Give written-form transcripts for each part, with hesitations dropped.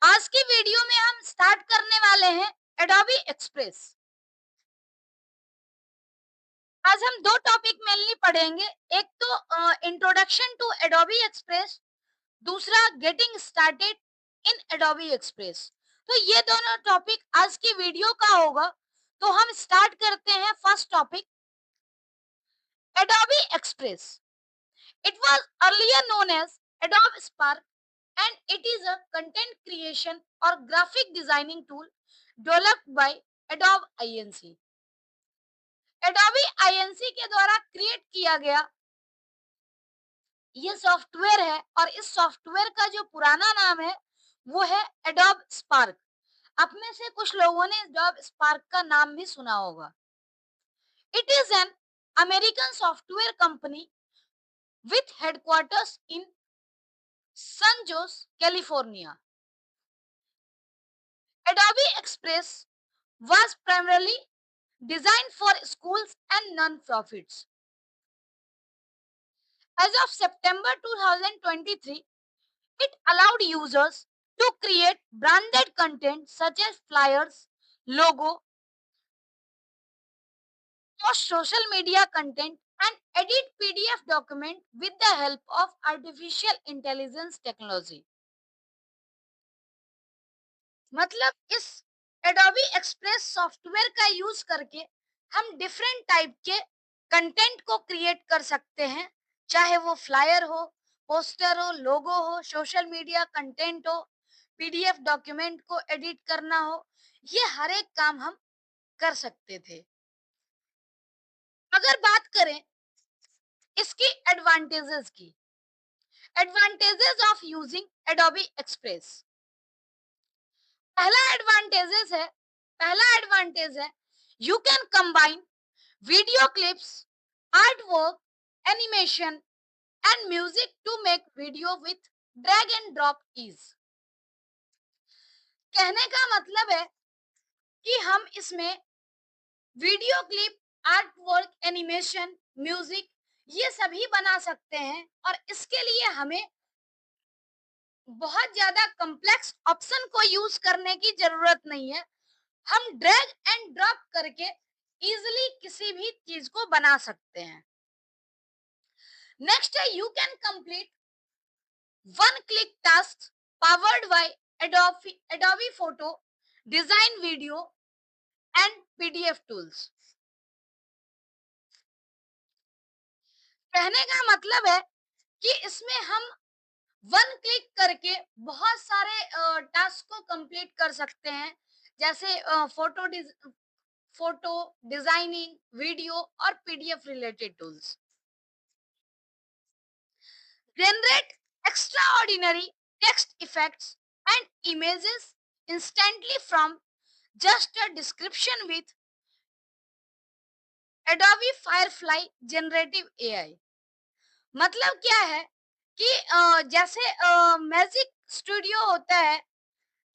आज की वीडियो में हम स्टार्ट करने वाले हैं एडोबी एक्सप्रेस। आज हम दो टॉपिक मेनली पढ़ेंगे। एक तो इंट्रोडक्शन टू एडोबी एक्सप्रेस, दूसरा getting started in Adobe express. तो ये दोनों टॉपिक आज की वीडियो का होगा। तो हम स्टार्ट करते हैं first topic, Adobe Express. It was earlier known as Adobe Spark and it is a content creation or graphic designing tool developed by Adobe INC। Adobe INC के द्वारा क्रिएट किया गया ये सॉफ्टवेयर है और इस सॉफ्टवेयर का जो पुराना नाम है वो है Adobe Spark। आप में से कुछ लोगों ने Adobe Spark का नाम भी सुना होगा। It is an American software company with headquarters in San Jose, California। Adobe Express was primarily designed for schools and non-profits. As of September 2023, it allowed users to create branded content such as flyers, logo, post social media content, and edit PDF document with the help of artificial intelligence technology। मतलब इस Adobe Express software का use करके हम different type के content को create कर सकते हैं, चाहे वो फ्लायर हो, पोस्टर हो, लोगो हो, सोशल मीडिया कंटेंट हो, पीडीएफ डॉक्यूमेंट को एडिट करना हो, ये हर एक काम हम कर सकते थे। अगर बात करें इसकी एडवांटेजेस की, advantages of using Adobe Express। पहला एडवांटेज है you can combine video clips, art work, animation and music to make video with drag and drop ease. कहने का मतलब है कि हम इसमें video clip, art work, animation, music ये सभी बना सकते हैं और इसके लिए हमें बहुत ज्यादा कॉम्प्लेक्स ऑप्शन को यूज करने की जरूरत नहीं है। हम ड्रैग एंड ड्रॉप करके इजिली किसी भी चीज को बना सकते हैं। नेक्स्ट है you can complete one click task powered by Adobe photo, design, video and PDF tools. कहने का मतलब है कि इसमें हम वन क्लिक करके बहुत सारे टास्क को कंप्लीट कर सकते हैं, जैसे फोटो डिजाइनिंग, वीडियो और PDF related tools. Generate extraordinary text effects and images instantly from just a description with Adobe Firefly Generative AI। मतलब क्या है कि जैसे मैजिक स्टूडियो होता है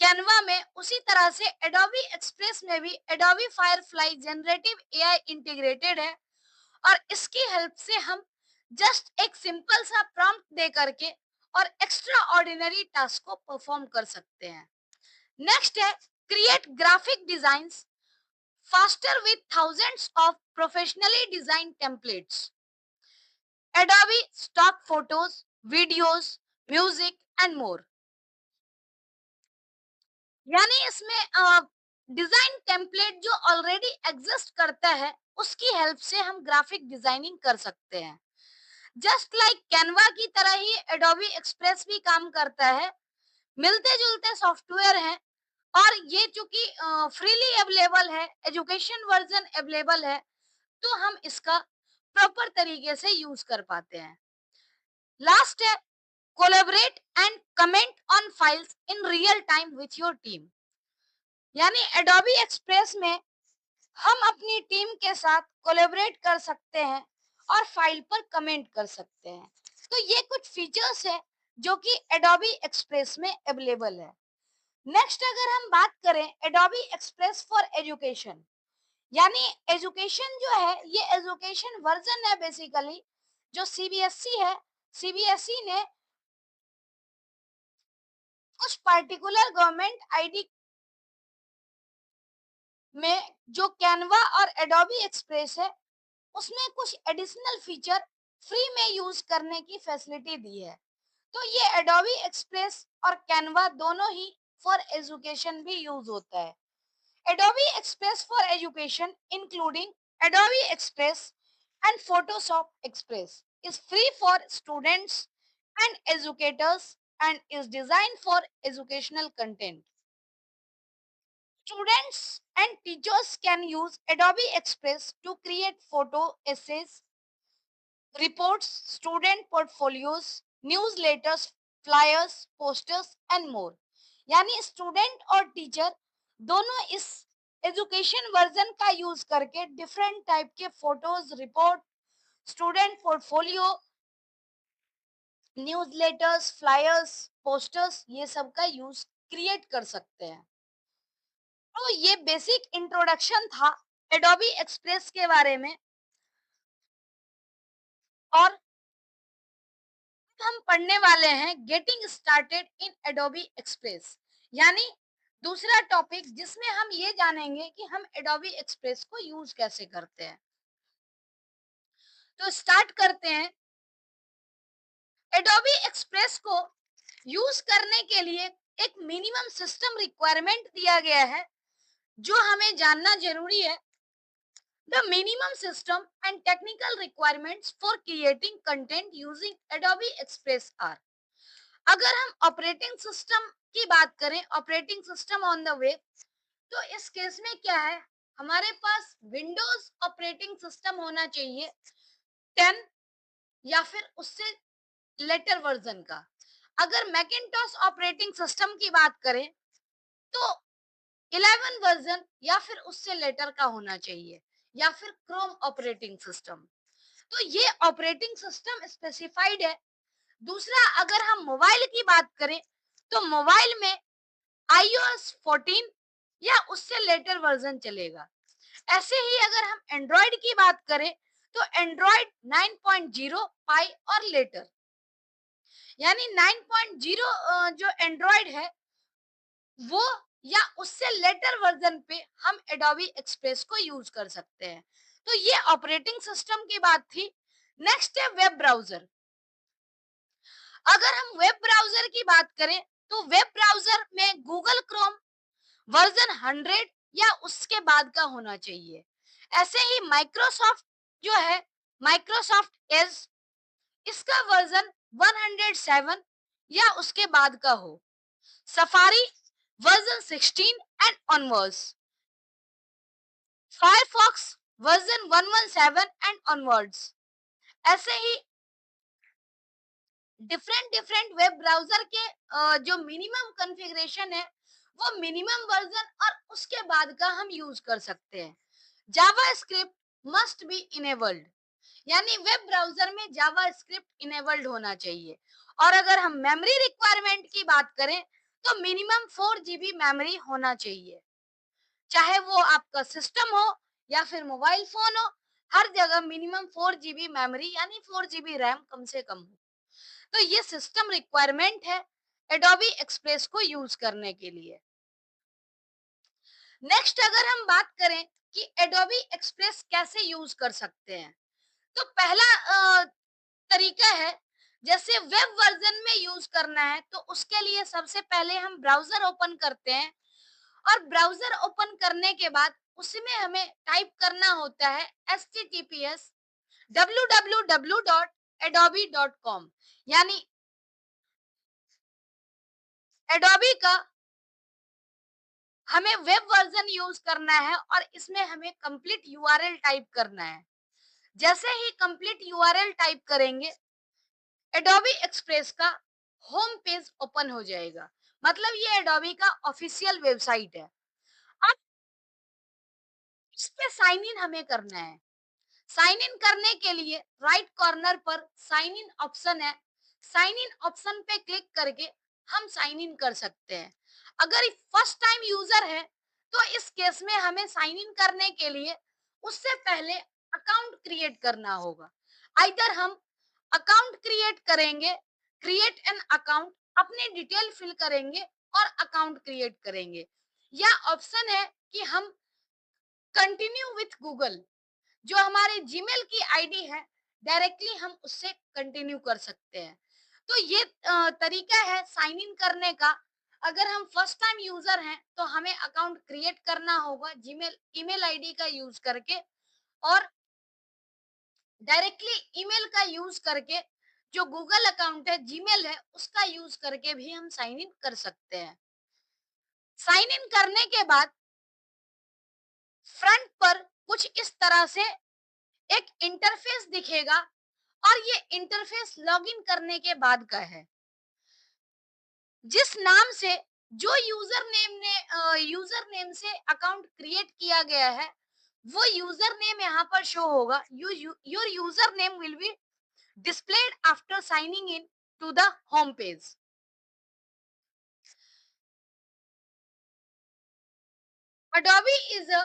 कैनवा में, उसी तरह से Adobe Express में भी Adobe Firefly Generative AI integrated है और इसकी हेल्प से हम जस्ट एक सिंपल सा प्रॉम्प्ट दे करके और एक्स्ट्रा ऑर्डिनरी टास्क को परफॉर्म कर सकते हैं। नेक्स्ट है create graphic designs faster with thousands of professionally design templates, Adobe stock photos, videos, music and more. यानी इसमें डिजाइन टेम्पलेट जो ऑलरेडी एग्जिस्ट करता है उसकी हेल्प से हम ग्राफिक डिजाइनिंग कर सकते हैं। जस्ट लाइक कैनवा की तरह ही एडोबी एक्सप्रेस भी काम करता है, मिलते जुलते सॉफ्टवेयर हैं और ये चूंकि फ्रीली अवेलेबल है, एजुकेशन वर्जन अवेलेबल है, तो हम इसका प्रॉपर तरीके से यूज कर पाते हैं। लास्ट है collaborate and comment on files in real time with your team. यानी एडोबी एक्सप्रेस में हम अपनी टीम के साथ कोलैबोरेट कर सकते हैं और फाइल पर कमेंट कर सकते हैं। तो ये कुछ फीचर्स है जो कि एडोबी एक्सप्रेस में अवेलेबल है। नेक्स्ट अगर हम बात करें एडोबी एक्सप्रेस फॉर एजुकेशन, यानी एजुकेशन जो है ये एजुकेशन वर्जन है बेसिकली, जो सीबीएसई है। सीबीएसई ने कुछ पर्टिकुलर गवर्नमेंट आईडी में जो कैनवा और एडोबी एक्सप्रेस है, उसमें कुछ एडिशनल फीचर फ्री में यूज करने की फैसिलिटी दी है। तो ये एडोबी एक्सप्रेस और कैनवा दोनों ही फॉर एजुकेशन भी यूज होता है। Adobe express for education including Adobe express and Photoshop Express is free for students and educators and is designed for educational content. Students and teachers can use Adobe Express to create photo essays, reports, student portfolios, newsletters, flyers, posters and more. यानी student और teacher दोनों इस education version का use करके different type के photos, report, student portfolio, newsletters, flyers, posters ये सब का यूज क्रिएट कर सकते हैं। तो ये बेसिक इंट्रोडक्शन था एडोबी एक्सप्रेस के बारे में। और हम पढ़ने वाले हैं getting started in Adobe express, यानी दूसरा टॉपिक जिसमें हम ये जानेंगे कि हम एडोबी एक्सप्रेस को यूज कैसे करते हैं। तो स्टार्ट करते हैं। एडोबी एक्सप्रेस को यूज करने के लिए एक मिनिमम सिस्टम रिक्वायरमेंट दिया गया है जो हमें जानना जरूरी है। The minimum system and technical requirements for creating content using Adobe express are. अगर हम ऑपरेटिंग सिस्टम की बात करें, operating system on the web, तो इस केस में क्या है, हमारे पास विंडोज ऑपरेटिंग सिस्टम होना चाहिए 10 या फिर उससे लेटर वर्जन का। अगर मैकिंटॉश ऑपरेटिंग सिस्टम की बात करें तो 11 वर्जन या फिर उससे लेटर का होना चाहिए, या फिर क्रोम ऑपरेटिंग सिस्टम। तो ये ऑपरेटिंग सिस्टम स्पेसिफाइड है। दूसरा, अगर हम मोबाइल की बात करें तो मोबाइल में iOS 14 या उससे लेटर वर्जन चलेगा। ऐसे ही अगर हम एंड्रॉइड की बात करें तो एंड्रॉइड 9.0 पाई और लेटर, यानी 9.0 जो एंड्रॉइड है वो या उससे लेटर वर्जन पे हम एडोबी एक्सप्रेस को यूज कर सकते हैं। तो ये ऑपरेटिंग सिस्टम की बात थी। नेक्स्ट है वेब ब्राउजर। अगर हम वेब ब्राउजर की बात करें तो वेब ब्राउजर में गूगल क्रोम वर्जन 100 या उसके बाद का होना चाहिए। ऐसे ही माइक्रोसॉफ्ट जो है, माइक्रोसॉफ्ट एज, इसका वर्जन 107 या उसके बाद का हो। Safari version 16 and onwards. Firefox version 117 and onwards. ऐसे ही डिफरेंट डिफरेंट वेब ब्राउजर के जो मिनिमम कॉन्फ़िगरेशन है वो मिनिमम वर्जन और उसके बाद का हम यूज कर सकते हैं। जावा स्क्रिप्ट मस्ट बी इनेबल्ड, यानी वेब ब्राउजर में जावा स्क्रिप्ट इनेबल्ड होना चाहिए। और अगर हम मेमोरी रिक्वायरमेंट की बात करें तो मिनिमम 4 GB मेमोरी होना चाहिए। चाहे वो आपका सिस्टम हो या फिर मोबाइल फोन हो, हर जगह मिनिमम 4 GB मेमोरी यानी 4 GB रैम कम से कम हो। तो ये सिस्टम रिक्वायरमेंट है एडोबी एक्सप्रेस को यूज करने के लिए। नेक्स्ट, अगर हम बात करें कि एडोबी एक्सप्रेस कैसे यूज कर सकते हैं, तो पहला तरीका है, जैसे वेब वर्जन में यूज करना है तो उसके लिए सबसे पहले हम ब्राउजर ओपन करते हैं। और ब्राउजर ओपन करने के बाद उसमें हमें टाइप करना होता है https www.adobe.com, यानी एडोबी का हमें वेब वर्जन यूज करना है और इसमें हमें कंप्लीट यूआरएल टाइप करना है। जैसे ही कंप्लीट यूआरएल टाइप करेंगे, एडोबी एक्सप्रेस का होम पेज ओपन हो जाएगा। मतलब ये एडोबी का ऑफिशियल वेबसाइट है। अब इस पे साइन इन हमें करना है। साइन इन करने के लिए राइट कॉर्नर पर साइन इन ऑप्शन है। साइन इन ऑप्शन पे क्लिक करके हम साइन इन कर सकते हैं। अगर फर्स्ट टाइम यूजर है तो इस केस में हमें साइन इन करने के लिए उससे पहले अकाउंट क्रिएट करना होगा। आइदर हम अकाउंट क्रिएट करेंगे, क्रिएट एन अकाउंट, अपने डिटेल फिल करेंगे और अकाउंट क्रिएट करेंगे। या ऑप्शन है कि हम कंटिन्यू विथ गूगल, जो हमारे जीमेल की आईडी है, डायरेक्टली हम उससे कंटिन्यू कर सकते हैं। तो ये तरीका है साइन इन करने का। अगर हम फर्स्ट टाइम यूजर हैं तो हमें अकाउंट क्रिएट करना होगा जीमेल ईमेल आईडी का यूज करके, और डायरेक्टली ईमेल का यूज करके, जो गूगल अकाउंट है, जीमेल है, उसका यूज करके भी हम साइन इन कर सकते हैं। साइन इन करने के बाद फ्रंट पर कुछ इस तरह से एक इंटरफेस दिखेगा, और ये इंटरफेस लॉगिन करने के बाद का है। जिस नाम से, जो यूजर नेम से अकाउंट क्रिएट किया गया है, वो यूजर नेम यहाँ पर शो होगा। Your user name will be displayed after signing in to the home page. Adobe is a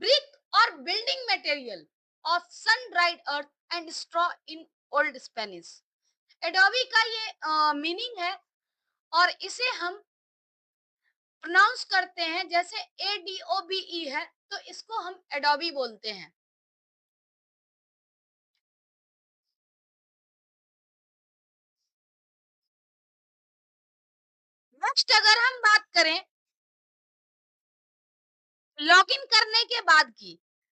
brick or building material of sun-dried earth and straw in old Spanish. Adobe का ये meaning है, और इसे हम pronounce करते हैं जैसे ADOBE है, तो इसको हम एडोबी बोलते हैं। नेक्स्ट अगर हम बात करें लॉगिन करने के बाद की,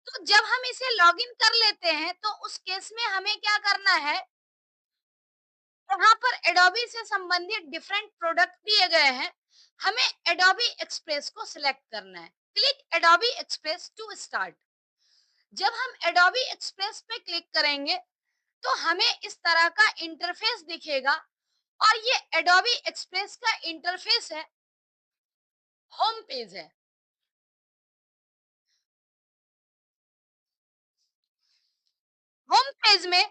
तो जब हम इसे लॉगिन कर लेते हैं तो उस केस में हमें क्या करना है, यहाँ पर एडोबी से संबंधित डिफरेंट प्रोडक्ट दिए गए हैं। हमें एडोबी एक्सप्रेस को सिलेक्ट करना है। Click Adobe Express to start. जब हम एडोबी एक्सप्रेस पे क्लिक करेंगे तो हमें इस तरह का इंटरफेस दिखेगा, और ये एडोबी एक्सप्रेस का इंटरफेस है, होम पेज है। होम पेज में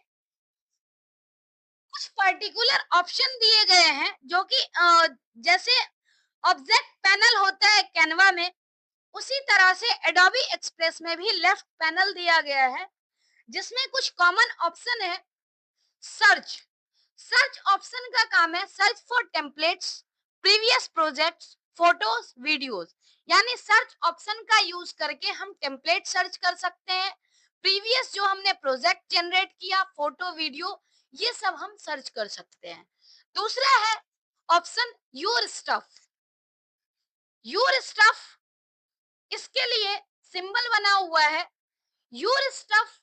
कुछ पर्टिकुलर ऑप्शन दिए गए हैं, जो कि जैसे ऑब्जेक्ट पैनल होता है कैनवा में, उसी तरह से एडोबी एक्सप्रेस में भी लेफ्ट पैनल दिया गया है, जिसमें कुछ कॉमन ऑप्शन है। सर्च, सर्च ऑप्शन का काम है search for templates, previous projects, photos, videos. यानी सर्च ऑप्शन का यूज करके हम टेम्पलेट सर्च कर सकते हैं, प्रीवियस जो हमने प्रोजेक्ट जनरेट किया, फोटो, वीडियो, ये सब हम सर्च कर सकते हैं। दूसरा है option your stuff. Your stuff, इसके लिए सिंबल बना हुआ है। योर स्टफ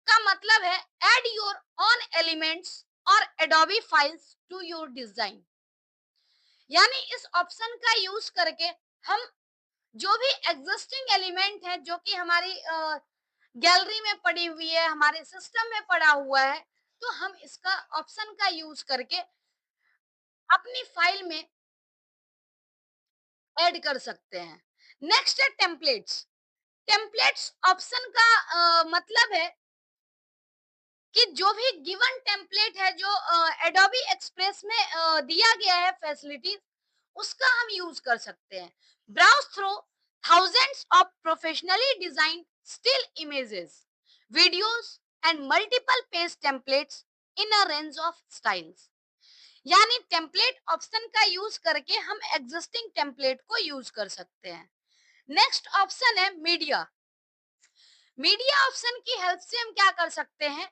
का मतलब है एड योर ओन एलिमेंट्स और Adobe files to your design. यानी इस ऑप्शन का यूज करके हम जो भी एग्जिस्टिंग एलिमेंट है, जो कि हमारी गैलरी में पड़ी हुई है, हमारे सिस्टम में पड़ा हुआ है, तो हम इसका ऑप्शन का यूज करके अपनी फाइल में ऐड कर सकते हैं। नेक्स्ट है टेम्पलेट्स। टेम्पलेट्स ऑप्शन का मतलब है कि जो भी गिवन टेम्पलेट है, जो एडोबी एक्सप्रेस में दिया गया है फैसिलिटीज, उसका हम यूज कर सकते हैं। Browse through thousands of professionally design still images, videos and multiple page templates in a range of styles. यानी टेम्पलेट ऑप्शन का यूज करके हम एग्जिस्टिंग टेम्पलेट को यूज कर सकते हैं। नेक्स्ट ऑप्शन है मीडिया। मीडिया ऑप्शन की हेल्प से हम क्या कर सकते हैं,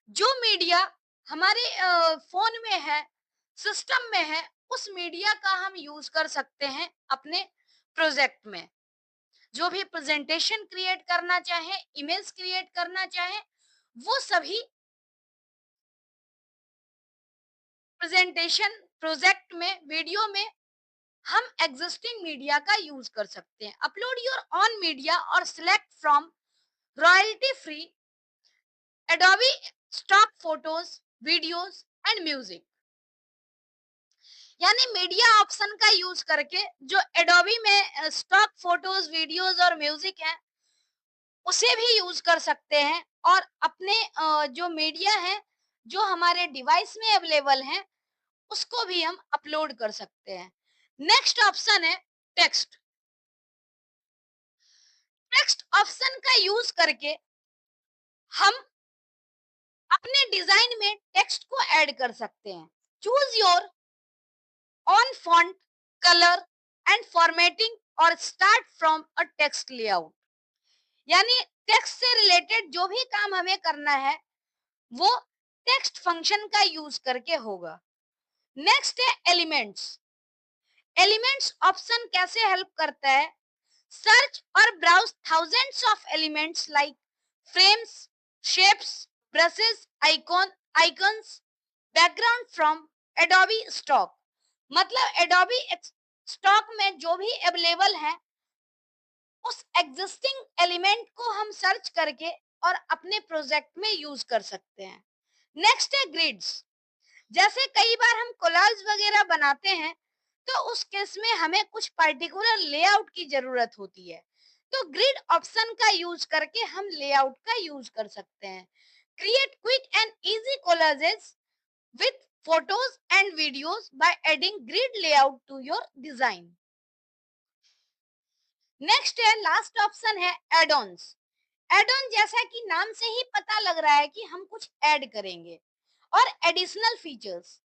जो मीडिया हमारे फोन में है, सिस्टम में है, उस मीडिया का हम यूज कर सकते हैं अपने प्रोजेक्ट में। जो भी प्रेजेंटेशन क्रिएट करना चाहे, इमेज क्रिएट करना चाहे, वो सभी प्रेजेंटेशन प्रोजेक्ट में, वीडियो में हम एग्जिस्टिंग मीडिया का यूज कर सकते हैं। अपलोड योर ऑन मीडिया और select from royalty free Adobe stock photos, videos and music. यानी मीडिया ऑप्शन का यूज करके जो एडोबी में स्टॉक फोटोज, वीडियोस और म्यूजिक है, उसे भी यूज कर सकते हैं, और अपने जो मीडिया है, जो हमारे डिवाइस में अवेलेबल है, उसको भी हम अपलोड कर सकते हैं। नेक्स्ट ऑप्शन है टेक्स्ट। टेक्स्ट ऑप्शन का यूज करके हम अपने डिजाइन में टेक्स्ट को ऐड कर सकते हैं। Choose your own font, colour and formatting और start from a text layout. यानी टेक्स्ट से रिलेटेड जो भी काम हमें करना है वो टेक्स्ट फंक्शन का यूज करके होगा। नेक्स्ट है एलिमेंट्स। एलिमेंट्स ऑप्शन कैसे हेल्प करता है? सर्च और browse thousands of elements like frames, shapes, brushes, icons, background from Adobe stock. मतलब एडोबी स्टॉक में जो भी अवेलेबल है उस एग्जिस्टिंग एलिमेंट को हम सर्च करके और अपने प्रोजेक्ट में यूज कर सकते हैं। नेक्स्ट है ग्रिड्स। जैसे कई बार हम कोलाज वगैरह बनाते हैं तो उस केस में हमें कुछ पर्टिकुलर लेआउट की जरूरत होती है, तो ग्रिड ऑप्शन का यूज करके हम लेआउट का यूज कर सकते हैं। Create quick and easy collages with photos and videos by adding grid layout to your design. Next है लास्ट ऑप्शन है एड ऑन्स। एड ऑन जैसा कि नाम से ही पता लग रहा है कि हम कुछ ऐड करेंगे। और additional features,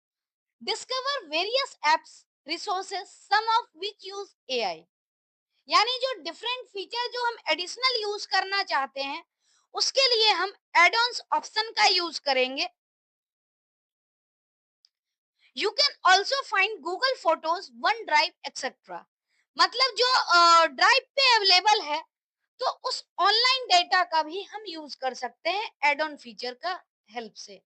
discover various apps resources some of which use AI. यानी जो डिफरेंट फीचर जो हम एडिशनल यूज करना चाहते हैं उसके लिए हम एड ऑन्स ऑप्शन का यूज करेंगे। You can also find Google photos, one drive etcetera. मतलब जो ड्राइव पे अवेलेबल है तो उस ऑनलाइन डेटा का भी हम यूज कर सकते हैं एड ऑन फीचर का हेल्प से।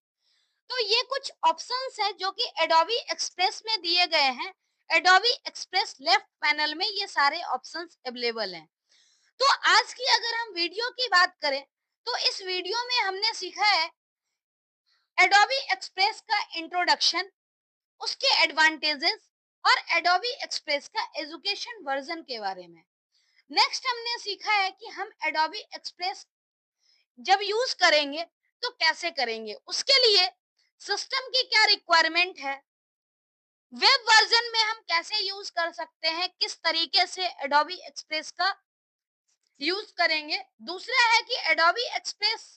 तो ये कुछ ऑप्शंस हैं जो कि एडोबी एक्सप्रेस में दिए गए हैं। एडोबी एक्सप्रेस लेफ्ट पैनल में ये सारे ऑप्शंस अवेलेबल हैं। तो आज की अगर हम वीडियो की बात करें तो इस वीडियो में हमने सीखा है एडोबी एक्सप्रेस का इंट्रोडक्शन, उसके एडवांटेजेस और एडोबी एक्सप्रेस का एजुकेशन वर्जन के बारे में। नेक्स्ट हमने सीखा है कि हम एडोबी एक्सप्रेस जब यूज करेंगे तो कैसे करेंगे, उसके लिए सिस्टम की क्या रिक्वायरमेंट है, वेब वर्जन में हम कैसे यूज कर सकते हैं, किस तरीके से एडोबी एक्सप्रेस का यूज करेंगे। दूसरा है कि एडोबी एक्सप्रेस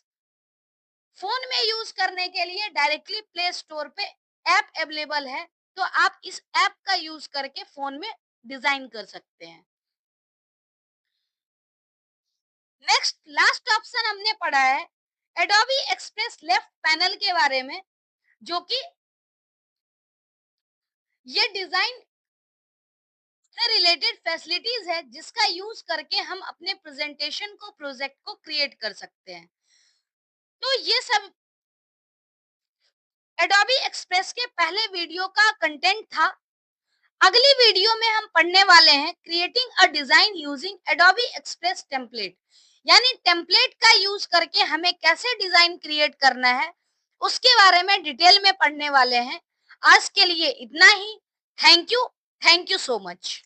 फोन में यूज करने के लिए डायरेक्टली प्ले स्टोर पे ऐप अवेलेबल है, तो आप इस ऐप का यूज करके फोन में डिजाइन कर सकते हैं। नेक्स्ट लास्ट ऑप्शन हमने पढ़ा है एडोबी एक्सप्रेस लेफ्ट पैनल के बारे में, जो कि ये डिजाइन से रिलेटेड फैसिलिटीज है जिसका यूज करके हम अपने प्रेजेंटेशन को प्रोजेक्ट को क्रिएट कर सकते हैं। तो ये सब एडोबी एक्सप्रेस के पहले वीडियो का कंटेंट था। अगली वीडियो में हम पढ़ने वाले हैं creating a design using Adobe express template. यानी टेम्पलेट का यूज करके हमें कैसे डिजाइन क्रिएट करना है उसके बारे में डिटेल में पढ़ने वाले हैं। आज के लिए इतना ही। Thank you so much.